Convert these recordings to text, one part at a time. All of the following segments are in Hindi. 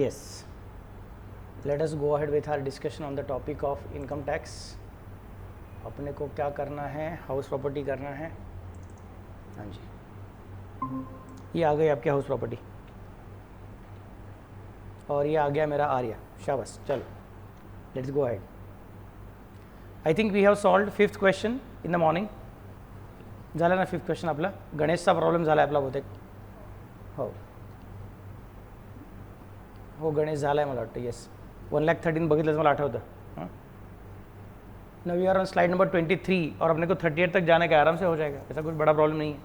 Yes, let us go ahead with our discussion on the topic of income tax. अपने को क्या करना है, हाउस प्रॉपर्टी करना है. हाँ जी, ये आ गई आपकी हाउस प्रॉपर्टी और ये आ गया मेरा आर्या. शाबाश, चलो let's go ahead. I think we have solved 5th question in the morning. झाला ना 5th क्वेश्चन आपला. गणेशचा प्रॉब्लेम झाला आपला बहुतेक. हो गणेश झाला आहे मला वाटतं. येस, 1,13,000 बघितलं मला आठवतं. Now we are on slide number 23 और अपने को 38 तक जाने का आराम से हो जाएगा. ऐसा कुछ बड़ा प्रॉब्लम नहीं है.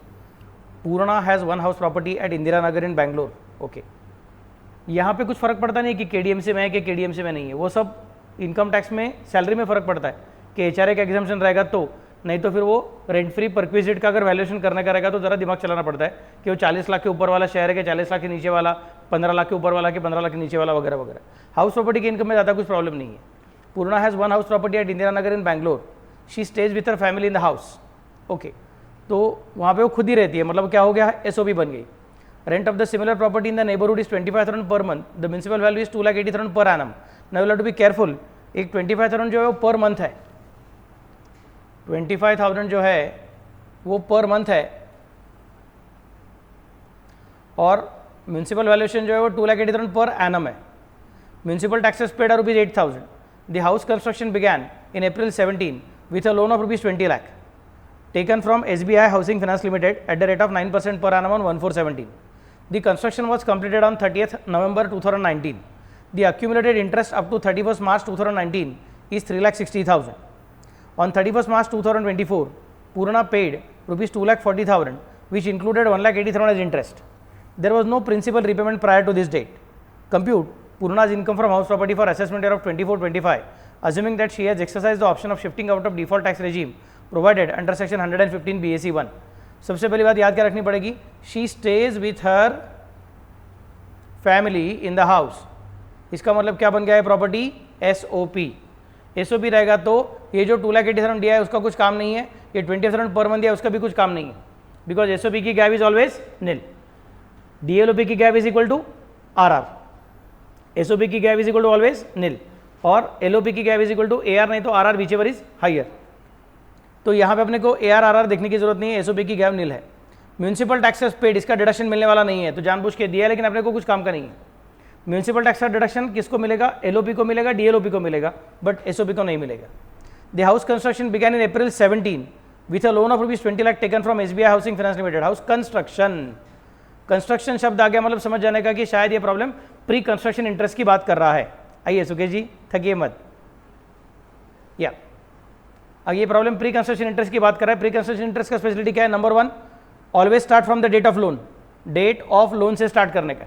Purna has 1 house property at Indira Nagar in Bangalore. Okay, यहाँ पे कुछ फ़र्क पड़ता नहीं कि केडीएमसी में है कि केडीएमसी में नहीं है. वो सब इनकम टैक्स में सैलरी में फ़र्क पड़ता है कि एचआरए का एग्जाम्पशन रहेगा तो, नहीं तो फिर वो रेंट फ्री परक्विजिट का अगर वैल्यूएशन करने का रहेगा तो ज़रा दिमाग चलाना पड़ता है कि वो 40 लाख के ऊपर वाला शेयर है कि 40 लाख के नीचे वाला, 15 लाख के ऊपर वाला कि 15 लाख के नीचे वाला वगैरह वगैरह. हाउस प्रॉपर्टी की इनकम में ज़्यादा कुछ प्रॉब्लम नहीं है. Purna has 1 house property at Indira Nagar in Bangalore. She stays with her family in the house. Okay, तो वहाँ पे वो खुद ही रहती है. मतलब क्या हो गया, एसओबी बन गई. Rent of the similar property in the neighbourhood is 25,000 per month. The municipal value is 2,80,000 per annum. Now you have to be careful. एक 25,000 जो है वो पर मंथ है. 25,000 जो है वो पर मंथ है और म्यूनसिपल वैल्यूएशन जो है वो 2,80,000 पर एनम है. Municipal taxes paid are rupees 8,000. The house construction began in April 17 with a loan of rupees 20 lakh taken from SBI Housing Finance Limited at the rate of 9% per annum on 1/4/17. The construction was completed on 30th November 2019. The accumulated interest up to 31st March 2019 is 3,60,000. On 31st March 2024, Purna paid rupees 2,40,000 which included 1,80,000 as interest. There was no principal repayment prior to this date. Compute Purna's income from house property for assessment year of 24-25, assuming that she has exercised the option of shifting out of default tax regime provided under section 115 BAC 1. सबसे पहली बात याद क्या रखनी पड़ेगी, she stays with her family in the house. इसका मतलब क्या बन गया है प्रॉपर्टी, SOP. SOP रहेगा तो ये जो 2,80,000 दिया है उसका कुछ काम नहीं है, ये 20,000 पर मंथ दिया है उसका भी कुछ काम नहीं है, बिकॉज SOP की gap is always nil. DLOP की gap is equal to RR. SOP की gap is equal to always nil और LOP की gap is equal to AR नहीं तो RR विचेवर इज हायर. तो यहाँ पे अपने को AR RR देखने की जरूरत नहीं है, SOP की गैप निल है. म्यूनसिपल टैक्सेस पेड, इसका डिडक्शन मिलने वाला नहीं है तो जानबूझ के दिया है लेकिन अपने को कुछ काम का नहीं है. म्यूनसिपल टैक्स का डिडक्शन किसको मिलेगा, LOP को मिलेगा, DLOP को मिलेगा, बट SOP को नहीं मिलेगा. The house construction began in April 17 with a loan of rupees 20 lakh taken from SBI housing finance limited. House construction, construction शब्द आ गया मतलब समझ जाने का कि शायद ये प्रॉब्लम प्री कंस्ट्रक्शन इंटरेस्ट की बात कर रहा है. आइए सुकेश जी, थकिए मत. या अब ये प्रॉब्लम प्री कंस्ट्रक्शन इंटरेस्ट की बात कर रहा है. प्री कंस्ट्रक्शन इंटरेस्ट का स्पेशलिटी क्या है, number 1 always start from the date of loan. Date of loan से स्टार्ट करने का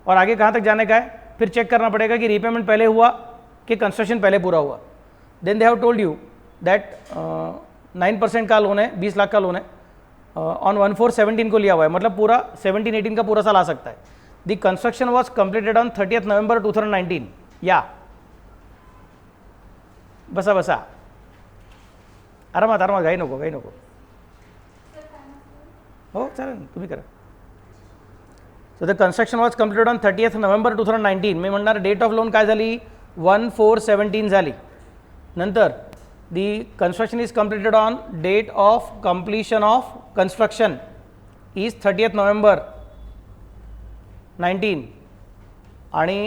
और आगे कहाँ तक जाने का है, फिर चेक करना पड़ेगा कि रीपेमेंट पहले हुआ कि कंस्ट्रक्शन पहले पूरा हुआ. Then they have told you that 9% का लोन है, 20 लाख का लोन है, ऑन 1/4/17 को लिया हुआ है, मतलब पूरा 17-18 का पूरा साल आ सकता है. The construction was completed on 30th November 2019. या बसा बसा आरामात आरामात, घाई नको घाई नको. हो चालेल, तुम्ही करा. So the construction was completed on 30th November 2019. मी म्हणणार डेट ऑफ लोन काय झाली, 1/4/17 झाली. नंतर the construction is completed on date of completion of construction is 30th November 19 आणि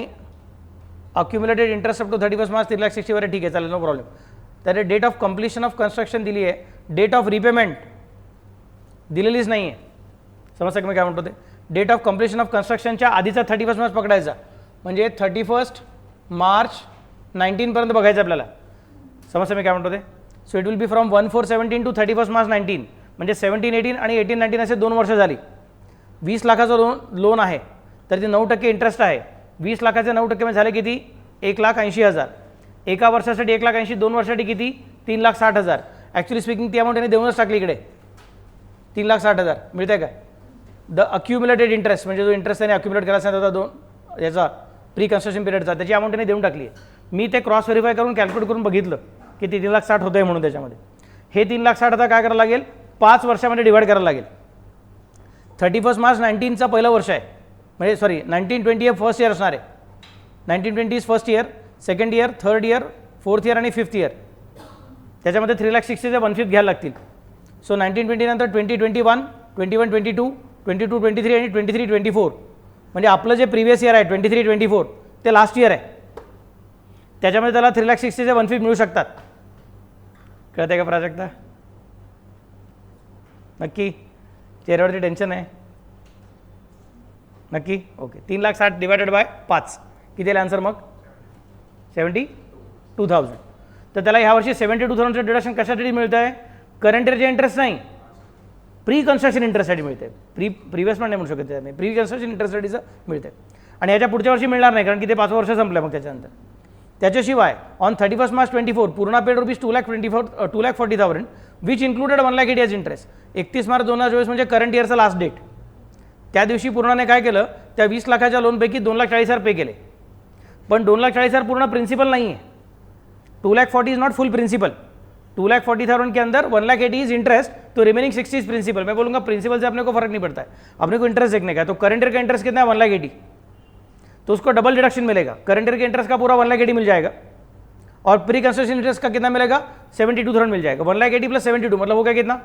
accumulated interest up to 31st March 3,60,000 वगैरे ठीक आहे, चालेल, नो प्रॉब्लेम. तर date of completion of construction दिली आहे, डेट ऑफ रिपेमेंट दिलेलीच नाही आहे. समजतं की मी काय म्हणतो ते. डेट ऑफ कंप्लीशन ऑफ कन्स्ट्रक्शनच्या आधीचा 31st मार्च पकडायचा, म्हणजे 31st March 19 पर्यंत बघायचं आपल्याला. समजतं मी काय म्हणतो ते. So it will be from 1/4/17 to 31st March 19, म्हणजे 17-18 आणि 18-19 असे 2 वर्ष झाली. 20 लाखाचं लोन आहे तर ते 9% इंटरेस्ट आहे. 20 लाखाचे 9% मध्ये झाले किती, 1,80,000. एका वर्षासाठी 1,80,000, 2 वर्षासाठी किती, 3,60,000. ॲक्च्युली स्पीकिंग ती अमाऊंट त्याने देऊनच टाकली इकडे, 3,60,000 मिळते काय. द अक्युम्युलेटेड इंटरेस्ट म्हणजे जो इंटरेस्ट त्याने अक्युम्युलेट करायला सांगितला होता याचा प्री कन्स्ट्रक्शन पिरियडचा, त्याची अमाऊंट त्याने देऊन टाकली आहे. मी ते क्रॉस व्हेरीफाय करून कॅल्क्युलेट करून बघितलं की ते 3,60,000 होतं आहे म्हणून. त्याच्यामध्ये हे 3,60,000 आता काय करायला लागेल, 5 वर्षामध्ये डिवाइड करायला लागेल. 31st March 19चा पहिलं वर्ष आहे, म्हणजे सॉरी 19-20 हे फर्स्ट इयर असणार आहे. 1920 is first year, second year, third year, fourth year आणि फिफ्थ इयर, त्याच्यामध्ये 3,60,000 1/5 घ्यायला लागतील. सो 1920 नंतर 2021, 21, 22, 22, 23 आणि 23, 24, म्हणजे आपलं जे प्रिव्हियस इयर आहे 23, 24 ते लास्ट इयर आहे, त्याच्यामध्ये त्याला 3,60,000 1/5 मिळू शकतात. कळते का प्राजक्ता? नक्की? चेहऱ्यावरती टेन्शन आहे? नक्की? ओके. 3,60,000 डिवायडेड बाय 5 किती आलं आन्सर मग? 72,000. तर त्याला ह्या वर्षी 72,000चं डिडक्शन कशासाठी मिळतं आहे? करंट इयरचे इंटरेस्ट नाही, प्री कन्स्ट्रक्शन इंटरेस्टसाठी मिळते. प्रिव्हियस पण नाही म्हणू शकत त्याने, प्री कन्स्ट्रक्शन इंटरेस्टसाठीचं मिळते. आणि याच्या पुढच्या वर्षी मिळणार नाही, कारण की ते 5 वर्ष संपलं मग त्याच्यानंतर. त्याच्याशिवाय ऑन 31 मार्च 24 पूर्णा paid rupees 2,40,000 which included 1,80,000 as interest. 31 March 2024 म्हणजे करंट इयरचा लास्ट डेट. त्या दिवशी पूर्णाने काय केलं, त्या 20 लाखाच्या लोनपैकी 2,40,000 पे केले. पण 2,40,000 पूर्ण प्रिंसिपल नहीं है. 2,40,000 इज नॉट फुल प्रिंसिपल. 2,40,000 के अंदर 1,80,000 इज इंटरेस्ट, तो रिमेनिंग 60 इज प्रिंसिपल. मैं बोलूंगा प्रिंसिपल से अपने को फर्क नहीं पड़ता है, अपने को इंटरेस्ट देखने का है. तो करंट ईयर का इंटरेस्ट कितना है? 1,80,000. तो उसको डबल डिडक्शन मिलेगा. करंट ईयर के इंटरेस्ट का पूरा 1,80,000 मिल जाएगा और प्री कंस्ट्रक्शन इंटरेस्ट का कितना मिलेगा? 72,000 मिल जाएगा. 1,80,000 प्लस 72 मतलब हो गया कितना?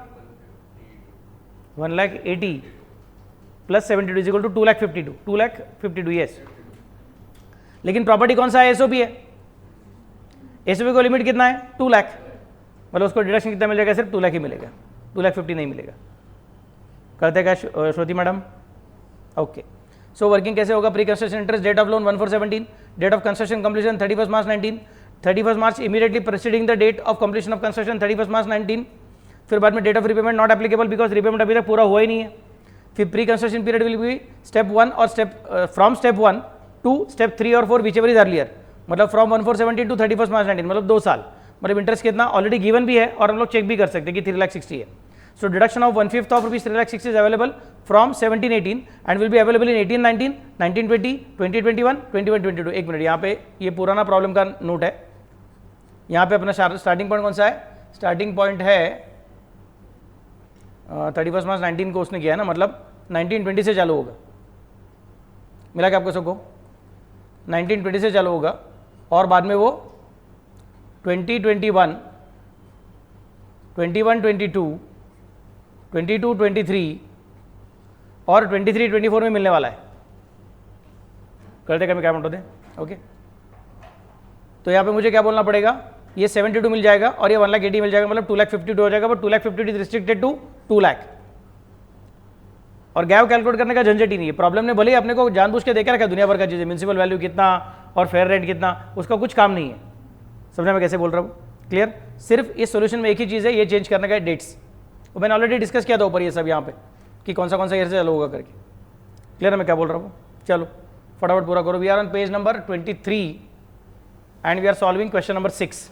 1,80,000 plus 72 is equal to 2,52,000. 2,52,000 yes. लेकिन प्रॉपर्टी कौन सा है? एसओपी है. एसओपी को लिमिट कितना है? 2 लाख. मतलब उसको डिडक्शन कितना मिल जाएगा? सिर्फ 2 लाख ही मिलेगा, 2,50,000 नहीं मिलेगा. करते क्या Shruti madam? Okay. So working कैसे होगा? Pre construction interest, date of loan 1/4/17, date of construction completion 31 March 19, 31 March immediately preceding the date of completion of construction 31 March 19. फिर बाद में date of repayment not applicable because repayment अभी तक पूरा हुआ ही नहीं है. फिर pre construction period will be step 1 और फ्रॉम स्टेप 1 टू स्टेप 3 और 4 विच एवर इज अर्लियर. मतलब फ्रॉम 1/4/17 टू 31 मार्च 19, मतलब 2 साल. मतलब इंटरेस्ट कितना ऑलरेडी गिवन भी है और हम लोग चेक भी कर सकते हैं कि 3,60,000 है. So deduction of 1/5 of rupees 3,60,000 is available from 17-18 and will be available in 18-19, 19-20, 20-21, 21-22. एक मिनट, यहाँ पे ये पुराना प्रॉब्लम का नोट है. यहाँ पे अपना स्टार्टिंग पॉइंट कौन सा है? स्टार्टिंग पॉइंट है 31 मार्च 19 को उसने किया है ना, मतलब 19-20 से चालू होगा. मिला क्या आपको सबको? 19-20 से चालू होगा और बाद में वो 20-21, 21-22, 22-23 और 23-24 में मिलने वाला है. करते क्या मैं क्या म्हणतो ते? ओके. तो यहाँ पे मुझे क्या बोलना पड़ेगा? ये 72 मिल जाएगा और ये 1,80,000 मिल जाएगा, मतलब 2,52,000 हो जाएगा. But 2,52,000 is restricted to 2 lakh. और गैप कैलकुलेट करने का झंझट ही नहीं है. प्रॉब्लम ने भले ही अपने को जानबूझ के देकर रखा दुनिया भर का चीज़ें, म्यूनसिपल वैल्यू कितना और फेयर रेंट कितना, उसका कुछ काम नहीं है. समझा मैं कैसे बोल रहा हूँ? क्लियर? सिर्फ इस सोल्यूशन में एक ही चीज़ है, ये चेंज करने का डेट्स. वो मैंने ऑलरेडी डिस्कस किया था ऊपर ये सब यहाँ पे कि कौन सा ईयर से चालू होगा करके. क्लियर है मैं क्या बोल रहा हूँ? चलो फटाफट पूरा करो. We are on page number 23 and we are solving question number 6.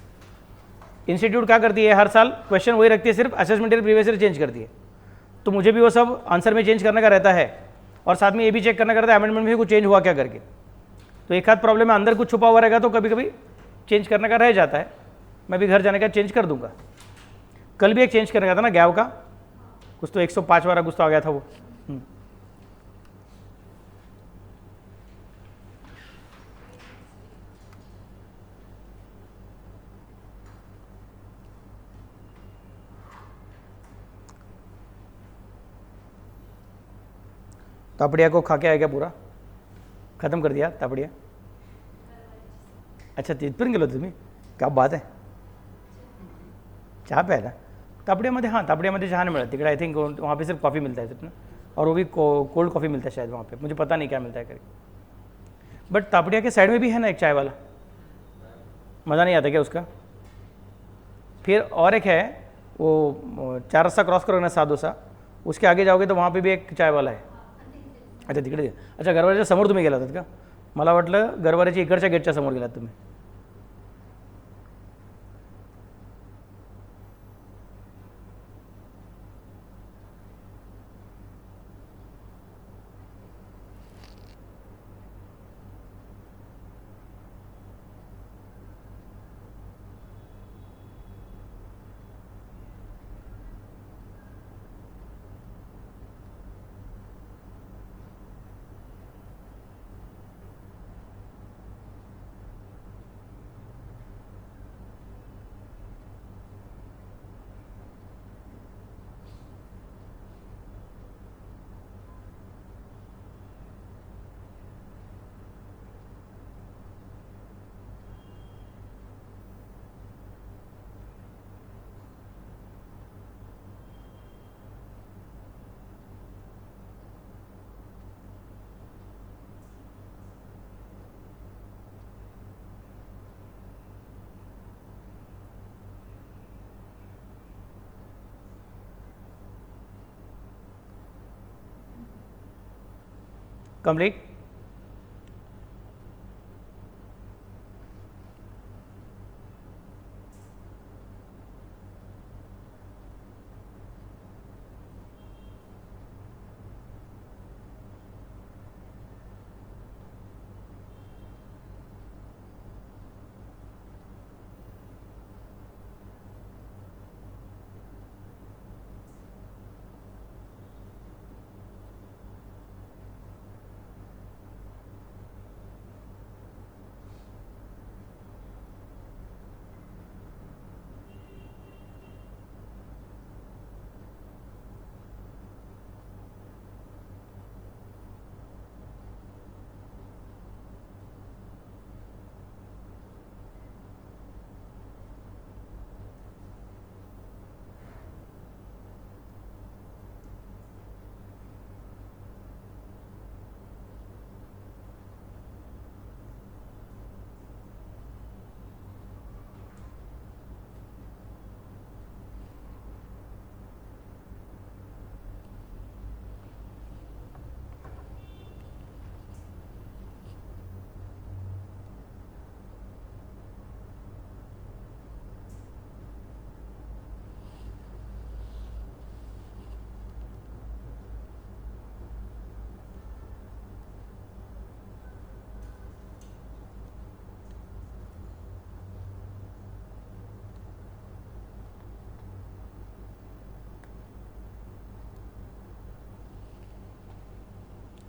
Institute क्या करती है? हर साल क्वेश्चन वही रखती है, सिर्फ assessment year previous year change करती है. तो मुझे भी वो सब आंसर में चेंज करने का रहता है और साथ में ये भी चेक करना का रहता है अमेंडमेंट में भी कुछ चेंज हुआ क्या करके. तो एक आध प्रॉब्लम में अंदर कुछ छुपा हुआ रहेगा तो कभी कभी चेंज करने का रह जाता है. मैं भी घर जाने का चेंज कर दूंगा. कल भी एक चेंज करने का था ना गैव का, कुछ तो 105 वाला कुछ तो आ गया था वो. तापड़िया को खा के आया क्या? पूरा खत्म कर दिया तापड़िया? अच्छा तिथपर्यंत गेलो तुम्ही? क्या बात आहे. चहा प्यायला तापड़ियामध्ये? हाँ तापड़ियामध्ये चहा नहीं मिला तिकड़े. आई थिंक वहाँ पे सिर्फ कॉफ़ी मिलता है सिर्फ ना, और वो भी कोल्ड कॉफ़ी मिलता है शायद वहाँ पे, मुझे पता नहीं क्या मिलता है करके. बट तापड़िया के साइड में भी है ना एक चाय वाला, मज़ा नहीं आता क्या उसका? फिर और एक है वो 4 रस्ता क्रॉस करोगे ना साधोसा, उसके आगे जाओगे तो वहाँ पे भी एक चाय वाला है. अच्छा तिकडे. अच्छा गरवाऱ्याच्या समोर तुम्ही गेला होतात का? मला वाटलं गरवाऱ्याच्या इकडच्या गेटच्या समोर गेलात तुम्ही. कंप्लीट.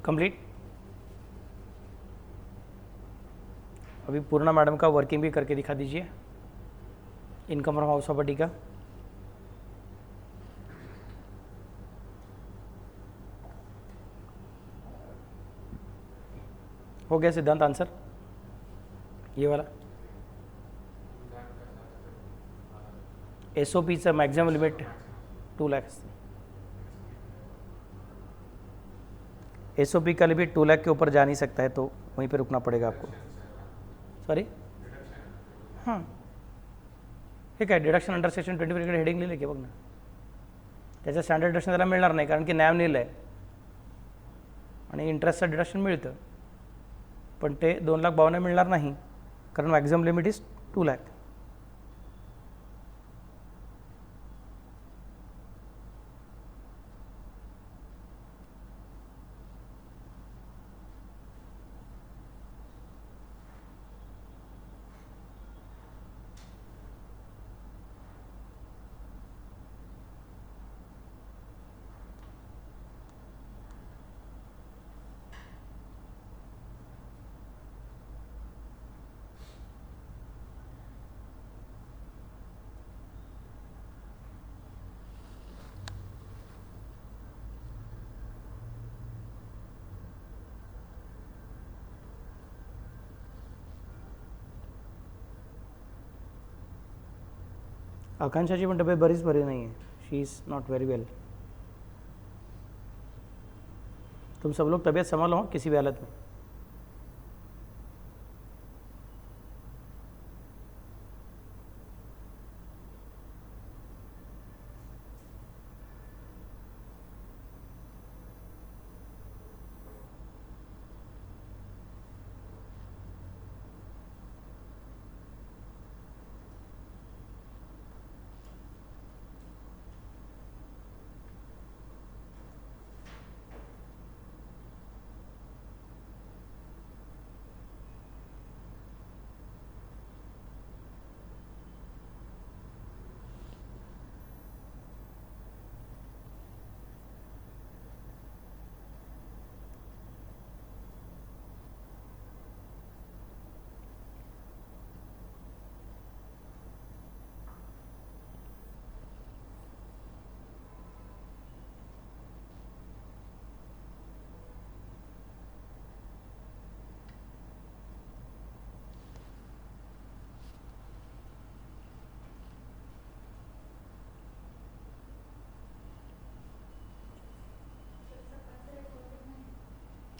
कंप्लीट. अभी पूर्णा मैडम का वर्किंग भी करके दिखा दीजिए इनकम फ्रॉम हाउस प्रॉपर्टी का. हो गया सिद्धांत आंसर ये वाला. SOP से मैक्सिमम लिमिट 2 लाख. SOP का लिमिट 2 लाख के ऊपर जा नहीं सकता है, तो वहीं पे रुकना पड़ेगा आपको. सॉरी, हां ठीक आहे. डिडक्शन अंडर सेक्शन 24 कडे हेडिंग लिहिले की बघ ना. त्याचं स्टँडर्ड डिडक्शन त्याला मिळणार नाही, कारण की नॅम लिहिलं आहे आणि इंटरेस्टचं डिडक्शन मिळतं, पण ते 2,52,000 मिळणार नाही, कारण मॅक्झिमम लिमिट इज 2 लाख. आकांक्षाची पण तब्येत बरीच बरी नाही आहे. She is not very well. तुम सब लोग तबीयत संभालो किसी भी हालत में.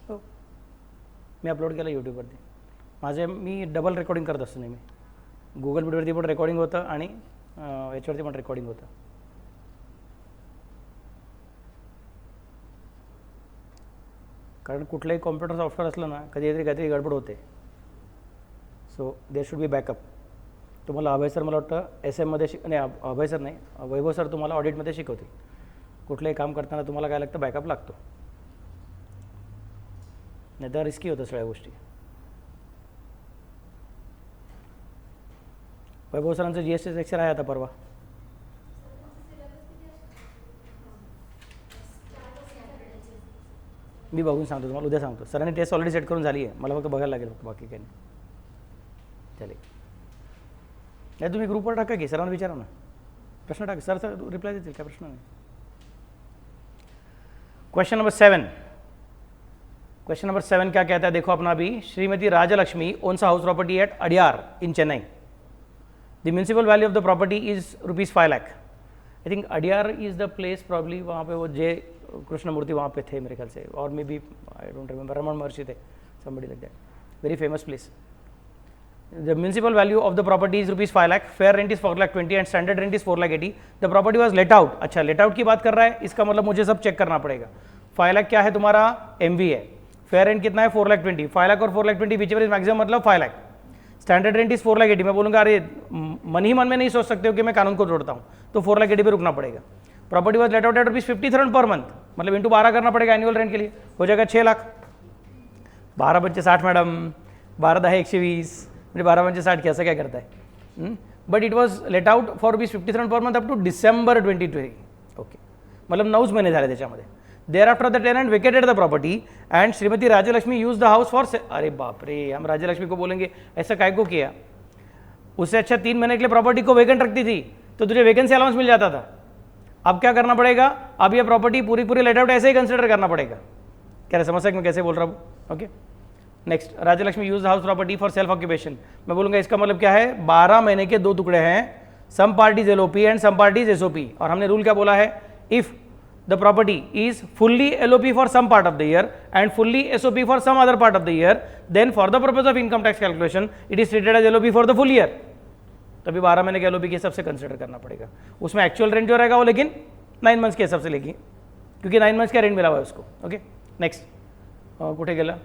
हो, मी अपलोड केलं यूट्यूबवरती. मी डबल रेकॉर्डिंग करत असतो नेहमी. गुगल मीटवरती पण रेकॉर्डिंग होतं आणि याच्यावरती पण रेकॉर्डिंग होतं. कारण कुठलंही कॉम्प्युटर सॉफ्टवेअर असलं ना कधीतरी काहीतरी गडबड होते. सो देर शुड बी बॅकअप. तुम्हाला अभय सर मला वाटतं SM मध्ये नाही, अभय सर नाही, वैभव सर तुम्हाला ऑडिटमध्ये शिकवतील. कुठलंही काम करताना तुम्हाला काय लागतं, बॅकअप लागतो, नाही तर रिस्की होतं सगळ्या गोष्टी. वैभव सरांचं GST लेक्चर आहे आता परवा. मी बघून सांगतो तुम्हाला, उद्या सांगतो. सरांनी टेस्ट ऑलरेडी सेट करून झाली आहे, मला फक्त बघायला लागेल, फक्त बाकी काही नाही. चालेल, नाही तुम्ही ग्रुपवर टाका की सरांना विचारा ना, प्रश्न टाका, सर रिप्लाय देतील, काय प्रश्न नाही. Question number 7. क्वेश्चन नंबर 7 क्या कहता है, देखो अपना अभी. Shrimati Rajalakshmi owns a house property at Adyar in Chennai. The municipal value of the property is ₹5 lakh. I think Adyar is the place, probably वहाँ पे वो जे कृष्णमूर्ति वहाँ पे थे मेरे ख्याल से, और maybe I don't remember, Raman Maharshi थे, somebody like that, very famous place. The municipal value of the property is ₹5 lakh, fair rent is 4,20,000 and standard rent is 4,80,000. The property was let out. अच्छा, let out की बात कर रहा है, इसका मतलब मुझे सब चेक करना पड़ेगा. 5 लाख क्या है तुम्हारा, MV है. फेयर रेंट कितना है, 4,20,000. 5 लाख और 4,20,000 विच एवर इज मैक्सिमम, मतलब 5 लाख. Standard rent is 4,80,000. मैं बोलूँगा अरे मन ही मन में नहीं सोच सकते हो कि मैं कानून को तोड़ता हूँ, तो 4,80,000 पे रुकना पड़ेगा. Property was let out at ₹50,000 per month, मतलब इंटू 12 करना पड़ेगा एनुअल रेंट के लिए, हो जाएगा 6 लाख. 12 पंचे 60 मैडम, 12 10 120, म्हणजे 12 पंचे 60 की असं काय करताय. But it was let out for ₹50,000 per month up to December 2020. Okay, मतलब 9 महिने झाले त्याच्यामध्ये. Thereafter the tenant vacated the property and Shrimati Rajalakshmi use the house for अरे बाप रे, हम राजलक्ष्मी को बोलेंगे ऐसा काय को किया. उससे अच्छा 3 महीने के लिए प्रॉपर्टी को वेकेंट रखती थी तो तुझे वैकेंसी अलाउंस मिल जाता था. अब क्या करना पड़ेगा, अब ये प्रॉपर्टी पूरी लेट आउट ऐसे ही कंसिडर करना पड़ेगा. क्या समस्या मैं कैसे बोल रहा हूँ. Okay, next. Rajalakshmi use house property for self occupation. मैं बोलूँगा इसका मतलब क्या है, 12 महीने के 2 टुकड़े हैं, some parties LOP and some parties SOP. और हमने रूल क्या बोला है, if the property is fully LOP for some part of the year and fully SOP for some other part of the year, then for the purpose of income tax calculation it is treated as LOP for the full year. तभी 12 महीने के LOP के हिसाब से कंसिडर करना पड़ेगा. उसमें एक्चुअल रेंट जो रहेगा वो लेकिन 9 मंथ्स के हिसाब से लेगी, क्योंकि 9 मंथ्स का रेंट मिला हुआ है उसको. Okay, next. कुठे गेला,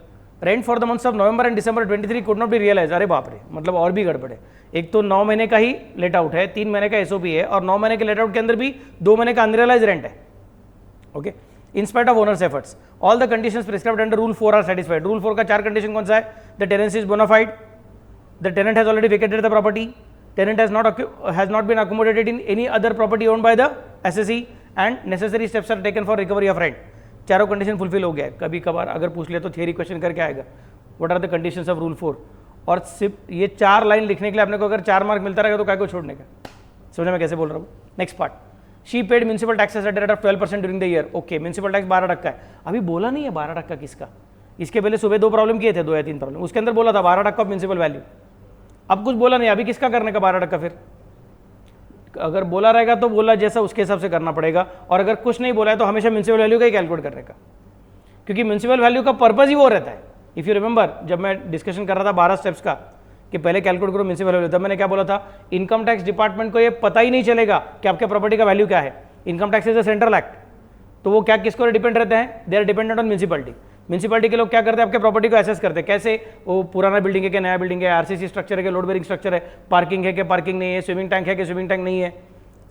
rent for the months of November and December 23 could not be realise. अरे बाप रे, मतलब और भी गड़बड़ है. एक तो 9 महीने का ही लेट आउट है, 3 महीने का SOP है, और 9 महीने के लेट आउट के अंदर भी 2 महीने का अनरियलाइज रेंट है. Okay, in spite of owner's efforts all the conditions prescribed under rule 4 are satisfied. Rule 4 का 4 कंडीशन कौन सा है, the tenancy is bona fide, the tenant has already vacated the property, tenant has not been accommodated in any other property owned by the assessee and necessary steps are taken for recovery of rent. चारों कंडीशन फुलफिल हो गया है. कभी कभार अगर पूछ लिया तो थियरी क्वेश्चन करके आएगा, what are the conditions of rule 4. और सिर्फ ये 4 लाइन लिखने के लिए आपने को अगर 4 मार्क मिलता रहेगा तो काय को छोड़ने का. समझे मैं कैसे बोल रहा हूँ. Next part. She paid municipal taxes at the rate of 12% during the year. Okay, municipal tax 12% है. अभी बोला नहीं है 12% किसका. इसके पहले सुबह 2 प्रॉब्लम किए थे, 2 या 3 प्रॉब्लम, उसके अंदर बोला था 12% ऑफ म्यूनसिपल वैल्यू. अब कुछ बोला नहीं, अभी किसका करने का 12%. फिर अगर बोला रहेगा तो बोला जैसा उसके हिसाब से करना पड़ेगा, और अगर कुछ नहीं बोला है तो हमेशा म्यूनसिपल वैल्यू का ही कैलकुलेट करने का, क्योंकि म्यूनसिपल वैल्यू का पर्पज ही वो रहता है. इफ यू रिमेंबर, जब मैं डिस्कशन कर रहा था 12 स्टेप्स का कि पहले कैलकुलेट करो म्यूनसिपल वैल्यू, तब मैंने क्या बोला था, इनकम टैक्स डिपार्टमेंट को ये पता ही नहीं चलेगा कि आपके प्रॉपर्टी का वैल्यू क्या है. Income tax is a central act, तो वो क्या किसको डिपेंड रहते हैं, they are dependent on municipality. Municipality के लोग क्या करते हैं, आपके प्रॉपर्टी को एसेस करते हैं. कैसे, वो पुराना बिल्डिंग है कि नया बिल्डिंग है, RCC स्ट्रक्चर है कि लोड बेरिंग स्ट्रक्चर है, पार्किंग है कि पार्किंग नहीं है, स्विमिंग टैंक है कि स्विमिंग टैंक नहीं है.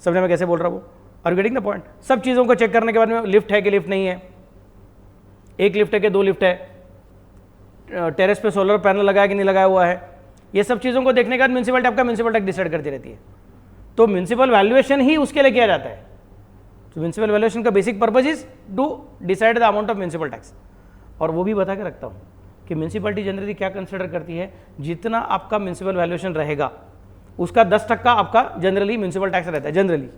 समझे मैं कैसे बोल रहा हूँ. Are getting the point. सब चीज़ों को चेक करने के बाद में लिफ्ट है कि लिफ्ट नहीं है, 1 लिफ्ट है कि 2 लिफ्ट है, टेरेस पे सोलर पैनल लगाया कि नहीं लगाया हुआ है, ये सब चीज़ों को देखने के बाद म्यूनसिपलिटी आपका म्यूनसिपल टैक्स डिसाइड करती रहती है. तो म्यूनसिपल वैल्यूएशन ही उसके लिए किया जाता है. तो म्यूनसिपल वैल्यूएशन का basic purpose is to decide the amount of municipal tax. और वो भी बता के रखता हूँ कि म्यूनसिपलिटी जनरली क्या कंसिडर करती है, जितना आपका म्यूनसिपल वैल्यूएशन रहेगा उसका 10% आपका जनरली म्यूनसिपल टैक्स रहता है. जनरली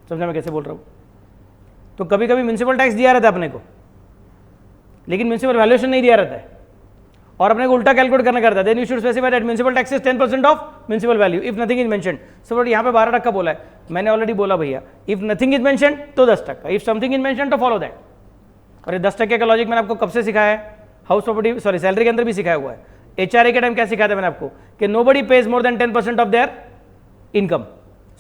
समझा मैं कैसे बोल रहा हूँ. तो कभी कभी म्यूनसिपल टैक्स दिया रहता है अपने को, लेकिन म्यूनसिपल वैल्यूएशन नहीं दिया रहता है, और अपने को उल्टा कैलकुलेट करना करता है. Then you should specify that municipal tax is 10% of municipal value if nothing is mentioned. So but यहाँ पे 12% बोला है, मैंने ऑलरेडी बोला भैया, इफ नथिंग इज मेंशन्ड तो 10%, इफ समथिंग इज मेंशन्ड तो फॉलो दैट. और ये 10% का लॉजिक मैंने आपको कब से सिखाया है, हाउस प्रॉपर्टी सॉरी सैलरी के अंदर भी सिखाया हुआ है. HRA के टाइम क्या सिखाया था मैंने आपको कि nobody pays more than 10% of their income.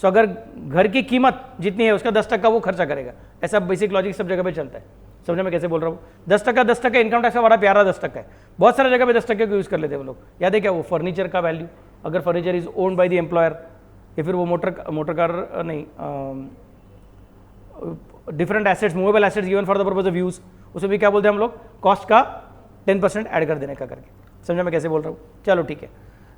So अगर घर की कीमत जितनी है उसका 10% वो खर्चा करेगा. ऐसा बेसिक लॉजिक सब जगह पे चलता है. समझे मैं कैसे बोल रहा हूँ? 10% इनकम टैक्स का बड़ा प्यारा 10% है, बहुत सारे जगह पे 10% को यूज़ कर लेते हैं वो लोग। याद है क्या? वो फर्नीचर का वैल्यू, अगर furniture is owned by the employer, या फिर वो मोटर कार नहीं, different assets, movable assets given for the purpose of use, उसमें भी क्या बोलते हैं हम लोग? कॉस्ट का 10% ऐड कर देने का करके। समझा मैं कैसे बोल रहा हूँ? चलो ठीक है।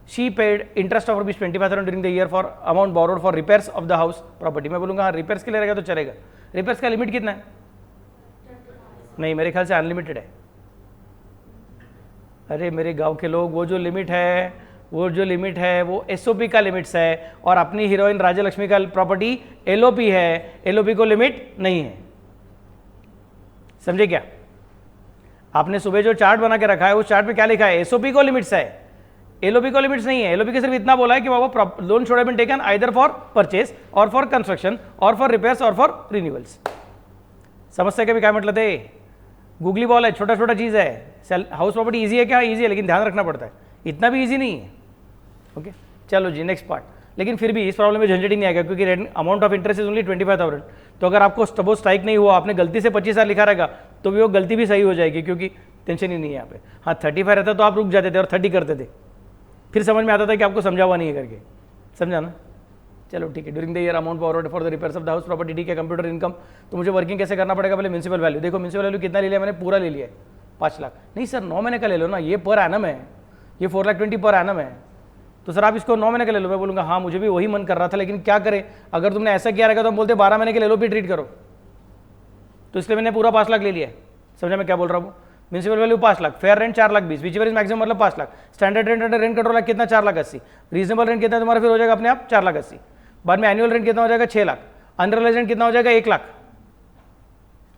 She paid interest of ₹25,000 during the year for amount borrowed for repairs of the house property. मैं बोलूँगा हाँ रिपेयर्स के लिए रहेगा तो चलेगा। रिपेयर्स का लिमिट कितना है? नहीं, मेरे ख्याल से अनलिमिटेड है। अरे मेरे गांव के लोग, वो जो लिमिट है वो एसओपी का लिमिट्स है, और अपनी हीरोइन राजा लक्ष्मी का प्रॉपर्टी एलओपी है, एलओपी को लिमिट नहीं है। समझे क्या? आपने सुबह जो चार्ट बना के रखा है उस चार्ट में क्या लिखा है? एसओपी को लिमिट्स है, एलओपी को लिमिट्स नहीं है। एलओपी के सिर्फ इतना बोला है कि बाबा loan should have been taken either for purchase और फॉर कंस्ट्रक्शन और फॉर रिपेयर्स और फॉर रिन्यूअल्स। समझते क्या भी क्या मतलब है? गूगली बॉल है, छोटा छोटा चीज़ है। हाउस प्रॉपर्टी ईजी है क्या? ईजी है, लेकिन ध्यान रखना पड़ता है, इतना भी ईजी नहीं है। ओके चलो जी नेक्स्ट पार्ट। लेकिन फिर भी इस प्रॉब्लम में झंझट ही नहीं आएगा, क्योंकि amount of interest is only 25,000। तो अगर आपको सपोज स्ट्राइक नहीं हुआ, आपने गलती से 25,000 लिखा रहेगा, तो भी वो गलती भी सही हो जाएगी, क्योंकि टेंशन ही नहीं है यहाँ पे। हाँ 35 रहता तो आप रुक जाते थे और 30 करते थे, फिर समझ में आता था कि आपको समझा हुआ नहीं है करके। समझा ना? चलो ठीक है। During the year amount borrowed for the repairs of the house property, ठीक है। कंप्यूटर इनकम, तो मुझे वर्किंग कैसे करना पड़ेगा? पहले म्यूनसिपल वैल्यू देखो। म्यूनसिपल वैल्यू कितना ले लिया मैंने? पूरा ले लिया है 5 लाख। नहीं सर 9 महीने का ले लो ना, ये पर एनम है, ये 4,20,000 पर एनम है, तो सर आप इसको 9 महीने का ले लो। मैं बोलूँगा हाँ मुझे भी वही मन कर रहा था, लेकिन क्या करें, अगर तुमने ऐसा किया रहेगा तो हम बोलते 12 महीने के ले लो भी ट्रीट करो, तो इसलिए मैंने पूरा 5 लाख ले लिया है। समझा मैं क्या बोल रहा हूँ? Municipal value 5 lakh, fair rent 4,20,000, whichever is maximum मतलब 5 lakh, standard rent under rent control कितना? 4,80,000, रीजनेबल रेंट कितना तुम्हारा फिर हो जाएगा अपने आप? 4,80,000। बाद में एनुअल रेंट कितना हो जाएगा? 6 लाख। अनरियलाइज्ड रेंट कितना हो जाएगा? 1 लाख।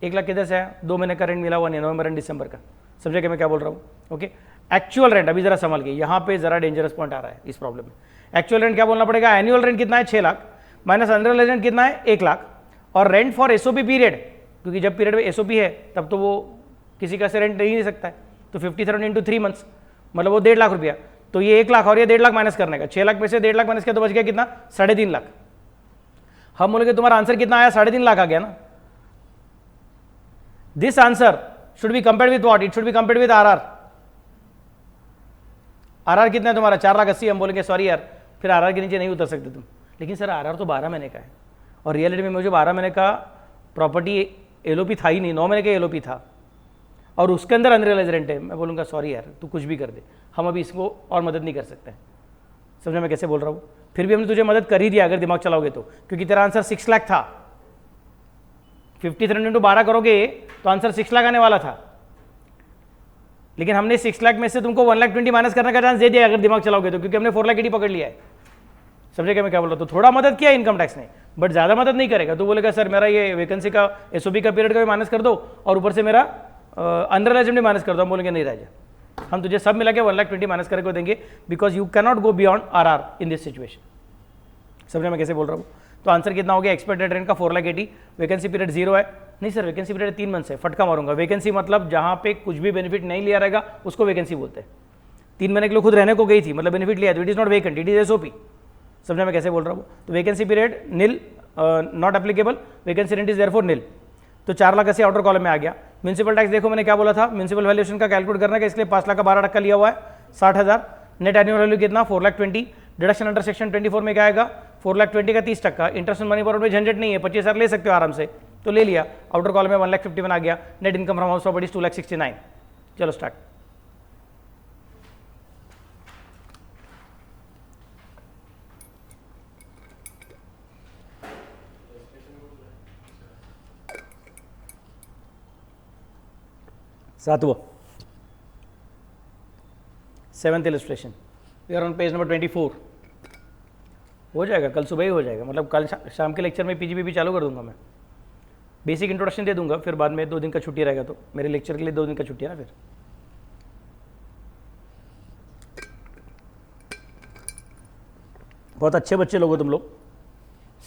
1 लाख किधर से है? 2 महीने का रेंट मिला हुआ नहीं, नवंबर एंड दिसंबर का। समझे कि मैं क्या बोल रहा हूँ? ओके एक्चुअल रेंट, अभी जरा संभाल के, यहाँ पे जरा डेंजरस पॉइंट आ रहा है इस प्रॉब्लम में। एक्चुअल रेंट क्या बोलना पड़ेगा? एनुअल रेंट कितना है? 6 लाख, माइनस अनरियलाइज्ड रेंट कितना है? 1 लाख, और रेंट फॉर एसओपी पीरियड, क्योंकि जब पीरियड में एसओपी है तब तो वो किसी का से रेंट नहीं दे सकता है, तो 50,000 इंटू 3 मंथ्स मतलब वो 1.5 लाख रुपया। तो ये 1 लाख और ये 1.5 लाख माइनस करने का, 6 लाख में से 1.5 लाख माइनस किया तो बच गया कितना? 3.5 लाख। हम बोलेंगे तुम्हारा आंसर कितना आया? 3.5 लाख आ गया ना। This answer should be compared with what? It should be compared with RR. RR कितना है तुम्हारा? 4,80,000। हम बोलेंगे सॉरी यार, फिर आरआर के नीचे नहीं उतर सकते तुम। लेकिन सर आरआर तो 12 महीने का है, और रियलिटी में मुझे 12 महीने का प्रॉपर्टी एलओपी था ही नहीं, 9 महीने का एलओपी था, और उसके अंदर अनरियलाइज रेंट है। मैं बोलूँगा सॉरी यार तू कुछ भी कर दे, हम अभी इसको और मदद नहीं कर सकते। समझा मैं कैसे बोल रहा हूँ? फिर भी हमने तुझे मदद कर ही दिया अगर दिमाग चलाओगे तो, क्योंकि तेरा आंसर 6 लाख था। 53 इंटू 12 करोगे तो आंसर 6 लाख आने वाला था, लेकिन हमने 6 लाख में से तुमको 1,20,000 माइनस करने का चांस दे दिया अगर दिमाग चलाओगे तो, क्योंकि हमने 4,80,000 पकड़ लिया है। समझे क्या मैं क्या बोल रहा हूँ? तो थोड़ा मदद किया इनकम टैक्स ने, बट ज़्यादा मदद नहीं करेगा। तो बोलेगा सर मेरा ये वैकेंसी का एसओपी का पीरियड का भी माइनस कर दो, और ऊपर से मेरा अनरियलाइज्ड भी माइनस कर दो। हम बोलेंगे नहीं राजा, हम तुझे सब मिला के 1,20,000 माइनस करके देंगे, because you can not go beyond RR in this situation. समझे मैं कैसे बोल रहा हूँ? तो आंसर कितना हो गया? एक्सपेक्टेड रेंट का 4,80,000, वैकेंसी पीरियड 0 है। नहीं सर वैकेंसी पीरियड 3 मंथ है, फटका मारूंगा। वैकेंसी मतलब जहाँ पे कुछ भी बेनिफिट नहीं लिया रहेगा उसको वैकेंसी बोलते हैं। 3 महीने के लिए खुद रहने को गई थी, मतलब बेनिफिट लिया, तो it is not vacant, it is SOP. समझा मैं कैसे बोल रहा हूँ? तो vacancy period nil, not applicable, vacancy rent is therefore nil. तो 4,80,000 आउटर कॉलम में आ गया। म्यूनसिपल टैक्स देखो मैंने क्या बोला था, म्यूनसिपल वैल्यूएशन का कैलकुलेट करना है, इसलिए 5 लाख का 12% लिया हुआ है, 60,000। नेट एनुअल वैल्यू कितना? 4,20,000। डिडक्शन अंडर सेक्शन 24 में क्या आएगा? 4,20,000 का 30%। इंटरेस्ट ऑन मनी बोरोड में झंझट नहीं है, 25,000 ले सकते हो आराम से, तो ले लिया। आउटर कॉलम में 1,51,000 आ गया। Net income from house properties 2,69,000। चलो स्टार्ट। सातवां 7th illustration, we are on page number 24। हो जाएगा, कल सुबह ही हो जाएगा, मतलब कल शाम के लेक्चर में पीजीबीबी चालू कर दूंगा मैं। बेसिक इंट्रोडक्शन दे दूंगा, फिर बाद में 2 दिन का छुट्टी रहेगा, तो मेरे लेक्चर के लिए 2 दिन का छुट्टी है ना। फिर बहुत अच्छे बच्चे लोग हो तुम लोग,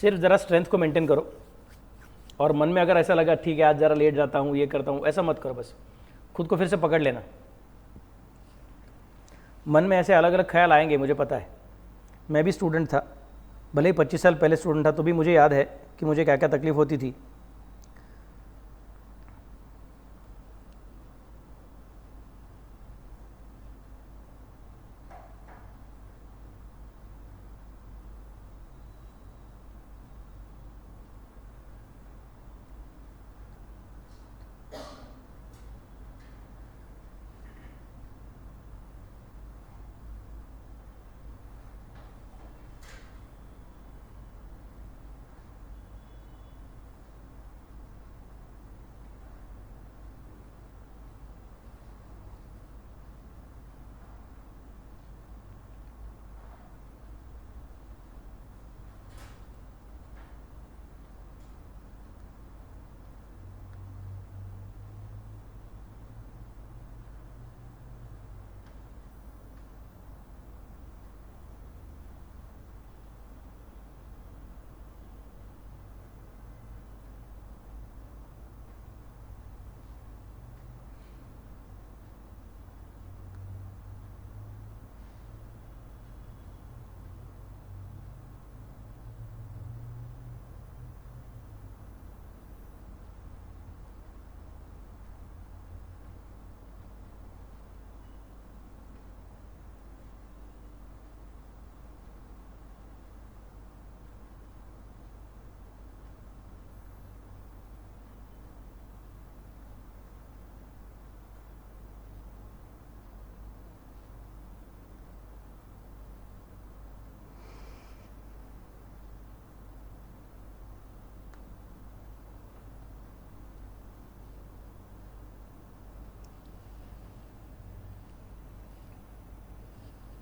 सिर्फ ज़रा स्ट्रेंथ को मेंटेन करो, और मन में अगर ऐसा लगा ठीक है आज ज़रा लेट जाता हूँ, ये करता हूँ, ऐसा मत करो, बस खुद को फिर से पकड़ लेना। मन में ऐसे अलग अलग ख्याल आएंगे, मुझे पता है, मैं भी स्टूडेंट था, भले ही 25 साल पहले स्टूडेंट था, तो भी मुझे याद है कि मुझे क्या क्या तकलीफ होती थी।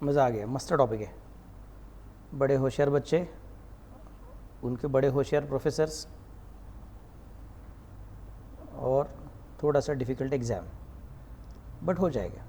मज़ा आ गया, मस्त टॉपिक है। बड़े होशियार बच्चे, उनके बड़े होशियार प्रोफेसर्स और थोड़ा सा डिफ़िकल्ट एग्ज़ाम, बट हो जाएगा।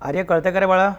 आर्य कळतं का रे बाळा?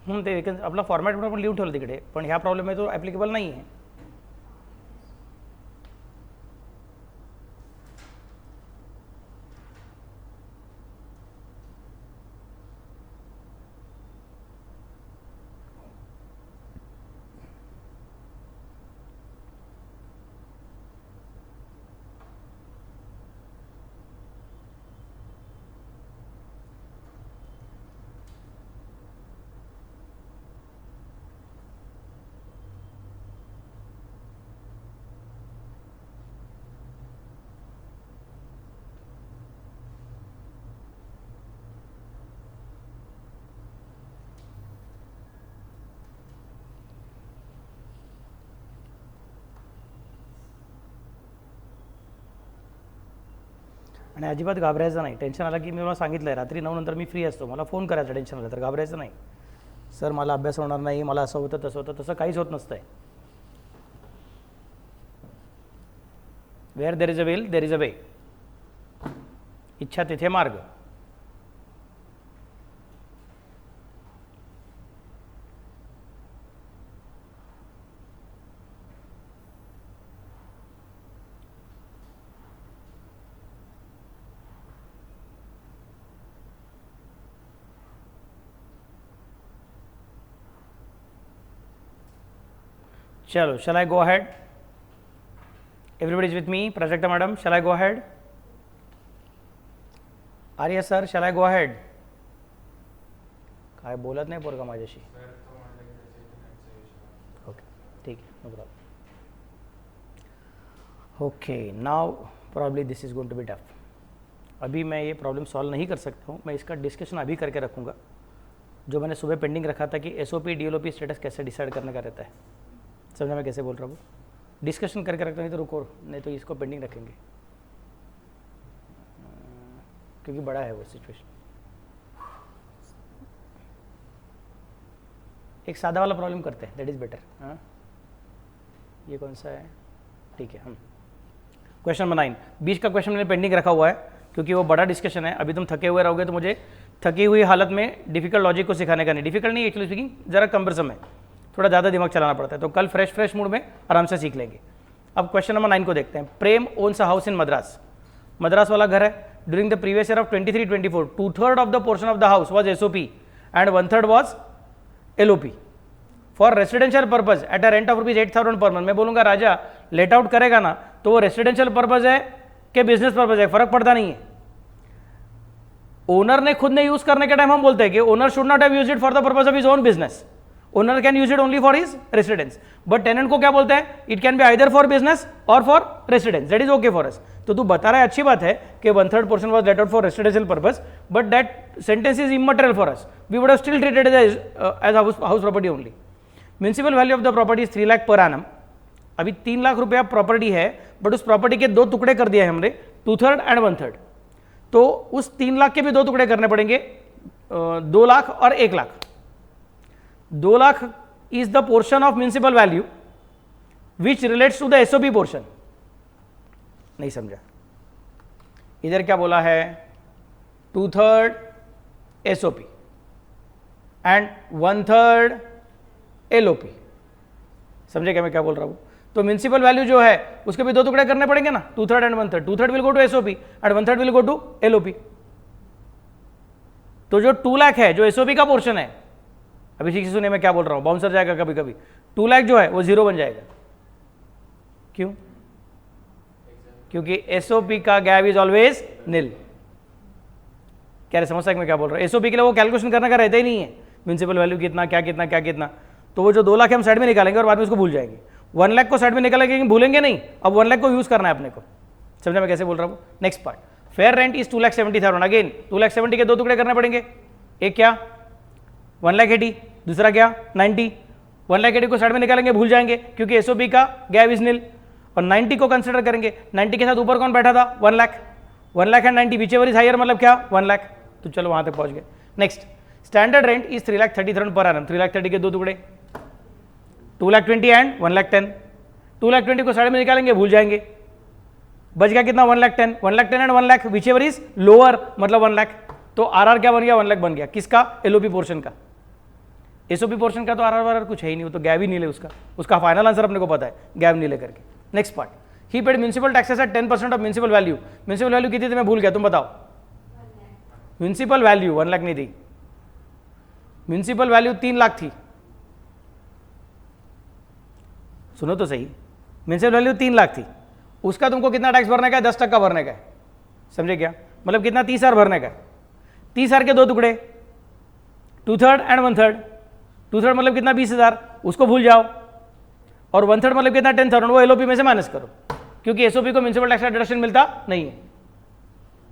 ते वेकन्सी आपला फॉर्मॅट पण आपण लिहून ठेवलं तिकडे, पण ह्या प्रॉब्लेम आहे तो ॲप्लिकेबल नाही आहे. आणि अजिबात घाबरायचं नाही. टेन्शन आलं की मी मला सांगितलं आहे रात्री 9 नंतर मी फ्री असतो, मला फोन करायचा टेन्शन आलं तर. घाबरायचं नाही. सर मला अभ्यास होणार नाही, मला असं होतं तसं होतं, तसं काहीच होत नसतं आहे. Where there is a will there is a way. इच्छा तिथे मार्ग. चलो, shall I go ahead? Everybody is with me. Prajakta madam, shall I go ahead? Arya sir, shall I go ahead? काय बोलत नाही पोरगा माझ्याशी. ओके, ठीक है, no problem. Okay, now probably this is going to be tough. अभी मैं ये प्रॉब्लम सॉल्व नहीं कर सकता हूँ. मैं इसका डिस्कशन अभी करके रखूँगा. जो मैंने सुबह पेंडिंग रखा था कि SOP DLOP स्टेटस कैसे डिसाइड करने का रहता है. समझा मैं कैसे बोल रहा हूँ? डिस्कशन करके रखते नहीं तो रुको, नहीं तो इसको पेंडिंग रखेंगे क्योंकि बड़ा है वो सिचुएशन. एक सादा वाला प्रॉब्लम करते हैं, दैट इज़ बेटर. हाँ, ये कौन सा है? ठीक है. हम क्वेश्चन नंबर 9, 20 का क्वेश्चन मैंने पेंडिंग रखा हुआ है क्योंकि वो बड़ा डिस्कशन है. अभी तुम थके हुए रहोगे तो मुझे थकी हुई हालत में डिफिकल्ट लॉजिक को सिखाने का नहीं. डिफिकल्ट नहीं, एक्चुअली स्पीकिंग ज़रा कम्बरसम है, थोड़ा ज़्यादा दिमाग चलाना पड़ता है. तो कल फ्रेश मूड में आराम से सीख लेंगे. अब क्वेश्चन नंबर 9 को देखते हैं. Prem owns a house in Madras. Madras वाला घर है. During the previous year of 23-24 2/3 of the portion of the house was SOP and 1/3 was LOP for residential purpose at a rent of ₹8,000 per month. मैं बोलूँगा राजा लेट आउट करेगा ना तो वो रेसिडेंशियल पर्पज है कि बिजनेस पर्पज है, फर्क पड़ता नहीं है. ओनर ने खुद ने यूज करने के टाइम हम बोलते हैं कि owner should not have used it for the purpose of his own business, owner can use it only for his residence, but tenant को क्या बोलते हैं, it can be either for business और for residence, that is okay for us. तो तू बता रहा है अच्छी बात है कि 1/3 portion was let out for residential purpose, but that sentence is immaterial for us, we would have still treated it as house property only. Municipal value of the property is 3 lakh per annum. अभी 3 लाख रुपया प्रॉपर्टी है, बट उस प्रॉपर्टी के 2 टुकड़े कर दिए हैं हमने, 2/3 एंड 1/3, तो उस 3 लाख के भी 2 टुकड़े करने पड़ेंगे, 2 लाख और 1 lakh. 2 lakh is the portion of municipal value which relates to the SOP portion. नहीं समझा, इधर क्या बोला है, 2/3 एसओपी एंड 1/3 एलओपी। समझे क्या मैं क्या बोल रहा हूं? तो म्युनिसिपल वैल्यू जो है उसके भी 2 टुकड़े करने पड़ेंगे ना, 2/3 and 1/3, 2/3 will go to SOP and 1/3 will go to LOP. तो जो 2 लाख है जो एसओपी का पोर्शन है, अभी ठीक से सुनिए मैं क्या बोल रहा हूं, बाउंसर जाएगा कभी कभी, 2 लाख जो है वो 0 बन जाएगा। क्यों? क्योंकि एसओपी का गैप इज ऑलवेज निल। क्या समझ सकते मैं क्या बोल रहा हूं? एसओपी के लिए वो कैलकुलेशन करने का रहता ही नहीं है, म्युनिसिपल वैल्यू कितना क्या कितना क्या कितना, तो वो जो 2 लाख हम साइड में निकालेंगे और बाद में उसको भूल जाएंगे। 1 लाख को साइड में निकालेंगे भूलेंगे नहीं, अब 1 लाख को यूज करना है अपने को। समझा मैं कैसे बोल रहा हूँ? Next part, fair rent is 2,70,000। Again 2,70,000 के 2 टुकड़े करने पड़ेंगे, एक क्या 1,80,000, दूसरा क्या 90। 1,80,000 को साइड में निकालेंगे भूल जाएंगे क्योंकि एसओपी का गैप इज निल, और 90 को कंसिडर करेंगे। 90 के साथ ऊपर कौन बैठा था, 1 lakh. 1 lakh and 90 whichever is higher, मतलब क्या 1 लाख। तो चलो वहां तक पहुंच गए। Next, standard rent is 3,30,000 per annum. 3,30,000 के 2 टुकड़े, 2,20,000 एंड 1,10,000। 2,20,000 को साइड में निकालेंगे भूल जाएंगे, बच गया कितना 1,10,000। 1,10,000 and 1 lakh whichever is lower, मतलब 1 लाख। तो आरआर क्या बन गया, 1 लाख बन गया। किसका? एलओपी पोर्शन का। एसओपी पोर्शन का तो आरआर कुछ है ही नहीं, वो तो गैप ही नहीं ले उसका। उसका फाइनल आंसर अपने को पता है, गैप नहीं ले करके। Next part, he paid municipal taxes at 10% of municipal value. Municipal value कितनी थी मैं भूल गया, तुम बताओ। म्युनिसिपल वैल्यू 1 लाख नहीं थी, म्युनिसिपल वैल्यू 3 लाख थी। सुनो तो सही, म्युनिसिपल वैल्यू 3 लाख थी, उसका तुमको कितना टैक्स भरने का है, 10% भरने का है। समझे क्या? मतलब कितना, 30,000 भरने का है। 30,000 के 2 टुकड़े, 2/3 एंड 1/3। 2/3 मतलब कितना 20,000, उसको भूल जाओ, और 1/3 मतलब कितना 10,000, वो एलओपी में से माइनस करो, क्योंकि एसओपी को म्युनिसिपल टैक्स का डिडक्शन मिलता नहीं है।